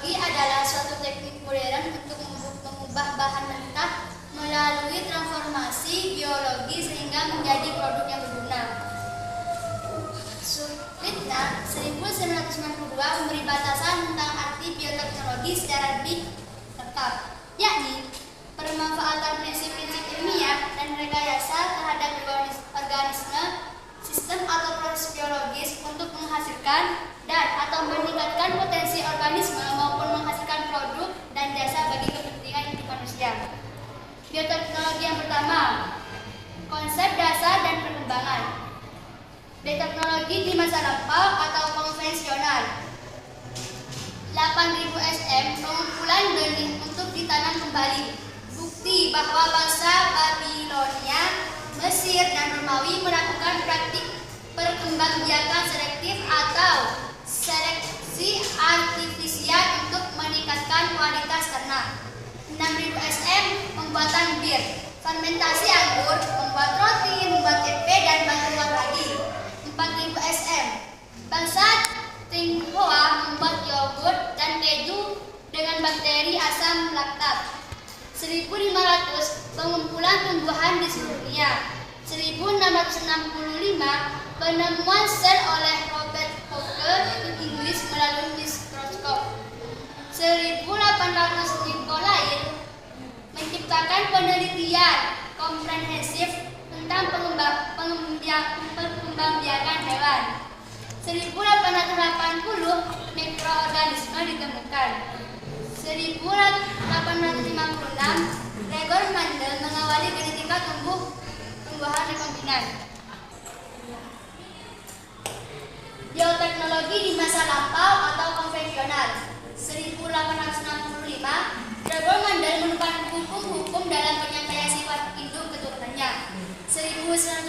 Teknologi adalah suatu teknik modern untuk mengubah bahan mentah melalui transformasi biologi sehingga menjadi produk yang berguna. Sulitna 1992 memberi batasan tentang arti bioteknologi secara lebih lengkap, yakni pemanfaatan prinsip-prinsip ilmiah dan rekayasa terhadap organisme, sistem atau proses biologis untuk menghasilkan dan atau meningkatkan potensi organisme maupun menghasilkan produk dan jasa bagi kepentingan hidup manusia. Bioteknologi yang pertama, konsep dasar dan perkembangan. Bioteknologi di masa lampau atau konvensional. 8.000 sm pengumpulan benih untuk ditanam kembali. Bukti bahwa bangsa Babilonia, Mesir, dan Romawi melakukan praktik perkembangbiakan selektif atau seleksi artifisial untuk meningkatkan kualitas ternak. 6.000 sm pembuatan bir, fermentasi anggur, membuat roti, membuat tempe, dan membuat lagi. 4.000 sm bangsa Tionghoa membuat yogurt dan keju dengan bakteri asam laktat. 1.500 pengumpulan tumbuhan di seluruh dunia. 1665 penemuan sel oleh Robert Hooke di Inggris melalui mikroskop. 1800 Nicolaides menciptakan penelitian komprehensif tentang perkembangbiakan hewan. 1880 mikroorganisme ditemukan. 1856 Gregor Mendel mengawali genetika tumbuhan rekombinan. Bioteknologi di masa lampau atau konvensional. 1865 Gregor Mendel menemukan hukum-hukum dalam penyampaian sifat induk keturunannya. 1919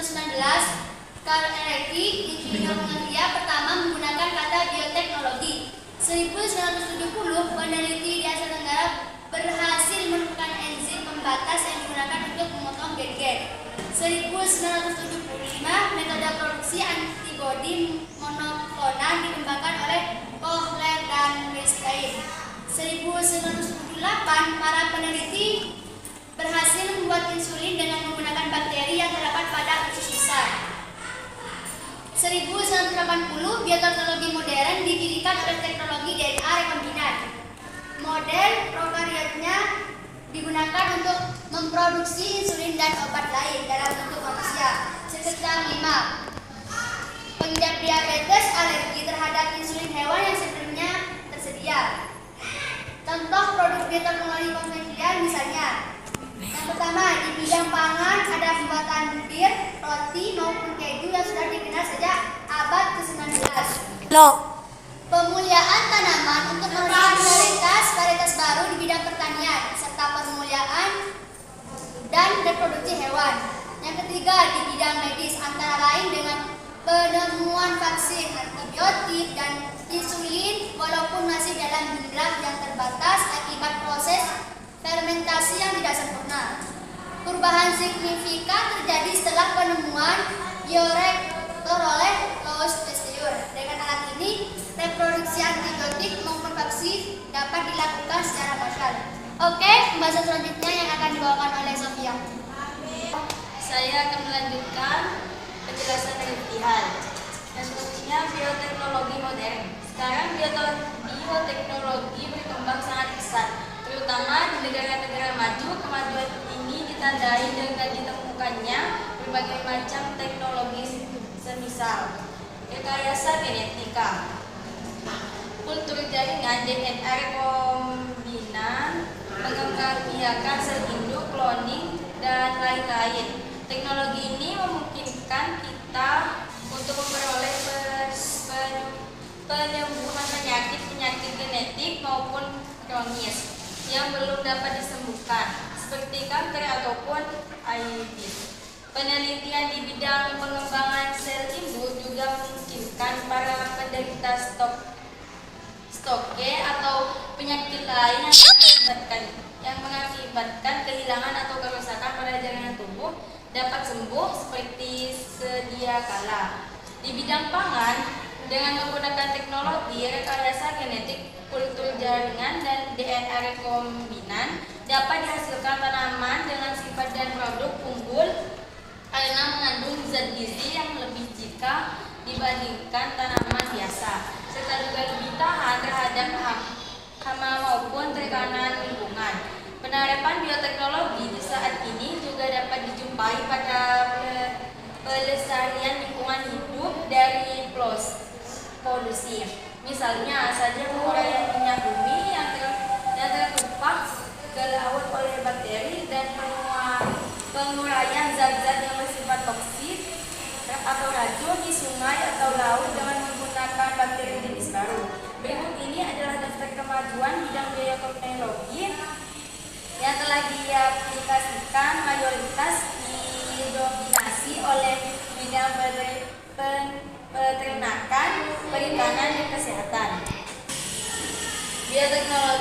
Carl Erecki, insinyur Hungaria pertama menggunakan kata bioteknologi. 1970 peneliti di Asia Tenggara berhasil menemukan enzim pembatas yang digunakan untuk memotong gen-gen. 1975 metode produksi antibodi monoklonal dikembangkan oleh Kohler dan Weisstein. 1978 para peneliti berhasil membuat insulin dengan menggunakan bakteri yang terdapat pada usus besar. 1980 bioteknologi modern didirikan oleh teknologi DNA rekombinan. Model prokariotnya digunakan untuk memproduksi insulin dan obat lain dalam bentuk manusia. Sekitar 5. Pengidap diabetes alergi terhadap insulin hewan yang sebelumnya tersedia. Contoh produk bioteknologi konvensional misalnya. Yang pertama, di bidang pangan ada pembuatan bir, roti maupun keju yang sudah dikenal sejak abad ke-19. Pemuliaan tanaman untuk menghasilkan varietas baru di bidang pertanian serta pemuliaan dan reproduksi hewan. Yang ketiga, di bidang medis antara lain dengan penemuan vaksin, antibiotik, dan insulin walaupun masih dalam jumlah yang terbatas akibat proses fermentasi yang tidak sempurna. Perubahan signifikan terjadi setelah penemuan bioreaktor oleh Louis Pasteur. Dengan alat ini, reproduksi antibiotik maupun vaksin dapat dilakukan secara massal. Oke, pembahasan selanjutnya yang akan dibawakan oleh Sofia. Saya akan melanjutkan penjelasan rintihan. Dan selanjutnya bioteknologi modern. Sekarang bioteknologi berkembang sangat pesat, terutama di negara-negara maju. Kemajuan ini ditandai dengan ditemukannya berbagai macam teknologi, semisal rekayasa genetika, kultur jaringan DNA rekombinan, pengembangbiakan sel induk, cloning, dan lain-lain. Teknologi ini memungkinkan kita untuk memperoleh penyembuhan penyakit genetik maupun kronis yang belum dapat disembuhkan, seperti kanker ataupun AIDS. Penelitian di bidang pengembangan sel induk juga memungkinkan para penderita stoke atau penyakit lain yang mengakibatkan kehilangan atau kerusakan pada jaringan tubuh dapat sembuh seperti sedia kala. Di bidang pangan, Dengan menggunakan teknologi rekayasa genetik, kultur jaringan, dan DNA rekombinan dapat dihasilkan tanaman dengan sifat dan produk unggul karena mengandung zat gizi yang lebih jika dibandingkan tanaman biasa, serta juga lebih tahan terhadap hama maupun tekanan lingkungan. Penerapan bioteknologi di saat ini juga dapat dijumpai pada pelestarian lingkungan hidup dari polusi. Misalnya saja penguraian minyak bumi yang tertumpah ke laut oleh bakteri dan penguraian zat-zat yang bersifat toksik atau racun di sungai atau laut dengan menggunakan bakteri jenis baru. Berikut ini adalah daftar kemajuan bidang bioteknologi yang telah diaplikasikan, mayoritas didominasi oleh bidang peternakan, perikanan, dan kesehatan. Bioteknologi